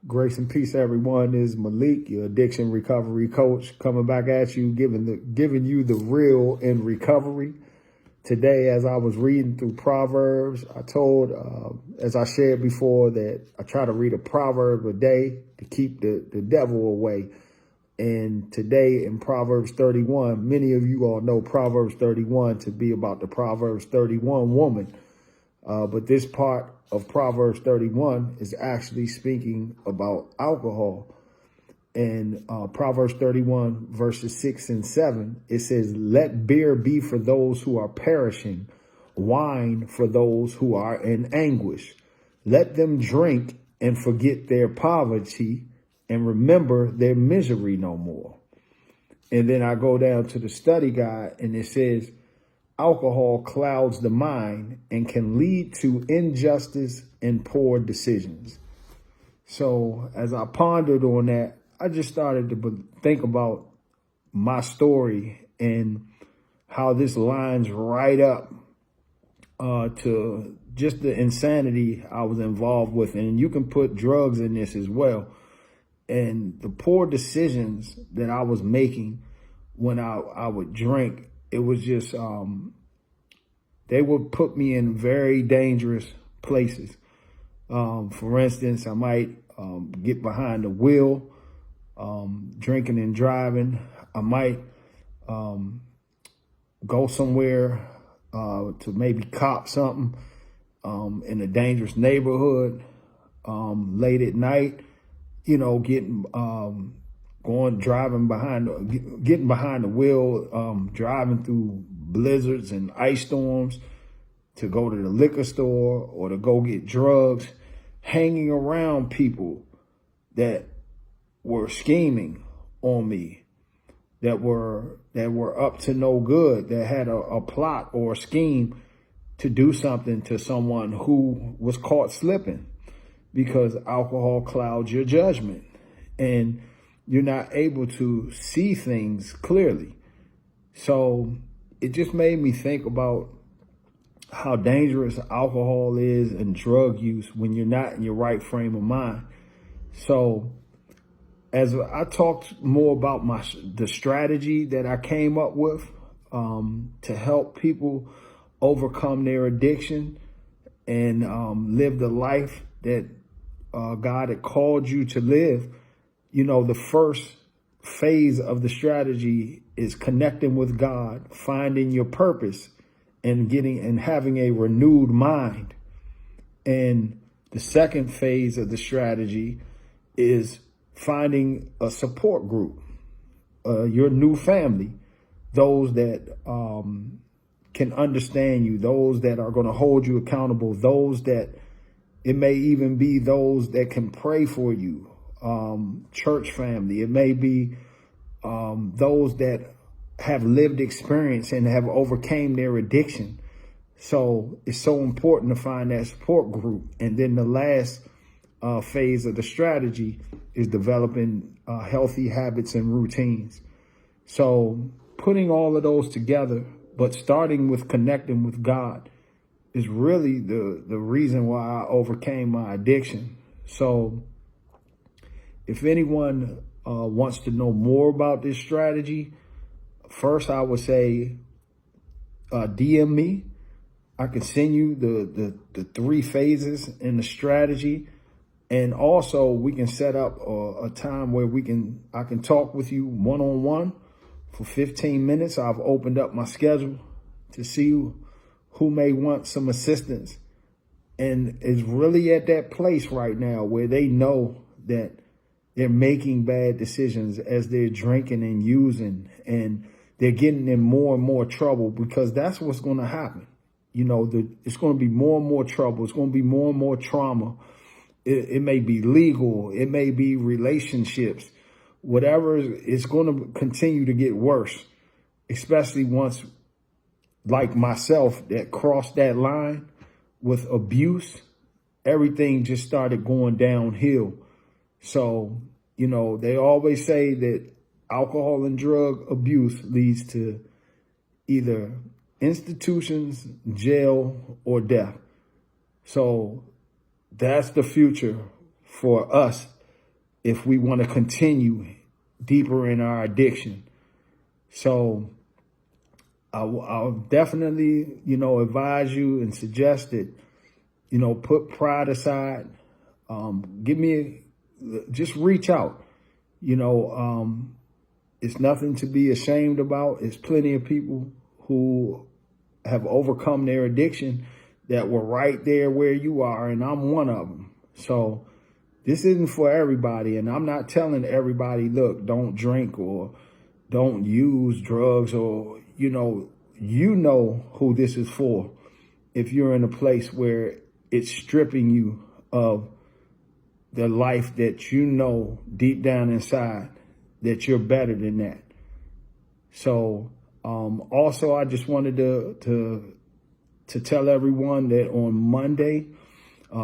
Grace and peace, everyone. This is Malik, your addiction recovery coach, coming back at you, giving you the real in recovery. Today, as I was reading through Proverbs, I told, as I shared before, that I try to read a proverb a day to keep the devil away. And today in Proverbs 31, many of you all know Proverbs 31 to be about the Proverbs 31 woman. But this part of Proverbs 31 is actually speaking about alcohol. And Proverbs 31 verses 6 and 7, it says, "Let beer be for those who are perishing, wine for those who are in anguish. Let them drink and forget their poverty and remember their misery no more." And then I go down to the study guide and it says, "Alcohol clouds the mind and can lead to injustice and poor decisions." So as I pondered on that, I just started to think about my story and how this lines right up to just the insanity I was involved with. And you can put drugs in this as well. And the poor decisions that I was making when I would drink, it was just, they would put me in very dangerous places. For instance, I might get behind the wheel, drinking and driving. I might go somewhere to maybe cop something in a dangerous neighborhood late at night, getting behind the wheel, driving through blizzards and ice storms to go to the liquor store or to go get drugs, hanging around people that were scheming on me, that were up to no good, that had a plot or a scheme to do something to someone who was caught slipping, because alcohol clouds your judgment and you're not able to see things clearly. So it just made me think about how dangerous alcohol is and drug use when you're not in your right frame of mind. So as I talked more about the strategy that I came up with to help people overcome their addiction and live the life that God had called you to live, the first phase of the strategy is connecting with God, finding your purpose, and having a renewed mind. And the second phase of the strategy is finding a support group, your new family, those that can understand you, those that are going to hold you accountable, those that it may even be those that can pray for you, church family. It may be those that have lived experience and have overcame their addiction. So it's so important to find that support group. And then the last phase of the strategy is developing healthy habits and routines. So putting all of those together, but starting with connecting with God, is really the reason why I overcame my addiction. So if anyone wants to know more about this strategy, first I would say DM me. I can send you the 3 phases in the strategy. And also we can set up a time where I can talk with you one-on-one for 15 minutes. I've opened up my schedule to see who may want some assistance, and is really at that place right now where they know that they're making bad decisions as they're drinking and using, and they're getting in more and more trouble, because that's what's going to happen. It's going to be more and more trouble. It's going to be more and more trauma. It may be legal. It may be relationships. Whatever, it's going to continue to get worse, especially once, like myself, that crossed that line with abuse. Everything just started going downhill. So, they always say that alcohol and drug abuse leads to either institutions, jail, or death. So that's the future for us if we want to continue deeper in our addiction. So I'll definitely, advise you and suggest that, put pride aside. Just reach out. It's nothing to be ashamed about. There's plenty of people who have overcome their addiction that were right there where you are, and I'm one of them. So this isn't for everybody, and I'm not telling everybody, look, don't drink or don't use drugs, or, you know who this is for. If you're in a place where it's stripping you of the life that you know deep down inside that you're better than that. So also, I just wanted to tell everyone that on Monday,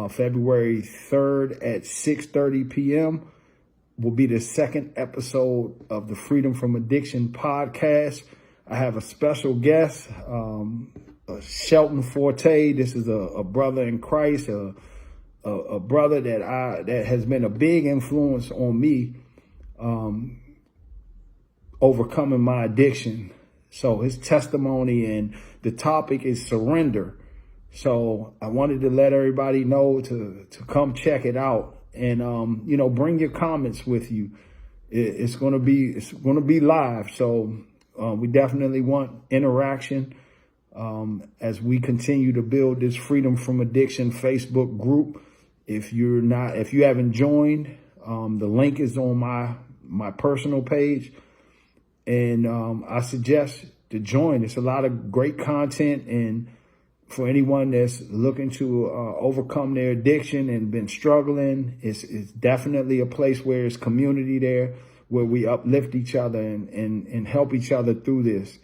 February 3rd at 6:30 p.m. will be the second episode of the Freedom from Addiction podcast. I have a special guest, Shelton Forte. This is a brother in Christ, a brother that has been a big influence on me, overcoming my addiction. So his testimony, and the topic is surrender. So I wanted to let everybody know to come check it out, and bring your comments with you. It's gonna be live. So we definitely want interaction as we continue to build this Freedom from Addiction Facebook group. If you haven't joined, the link is on my personal page, and I suggest to join. It's a lot of great content, and for anyone that's looking to overcome their addiction and been struggling, it's definitely a place where it's community there, where we uplift each other and help each other through this.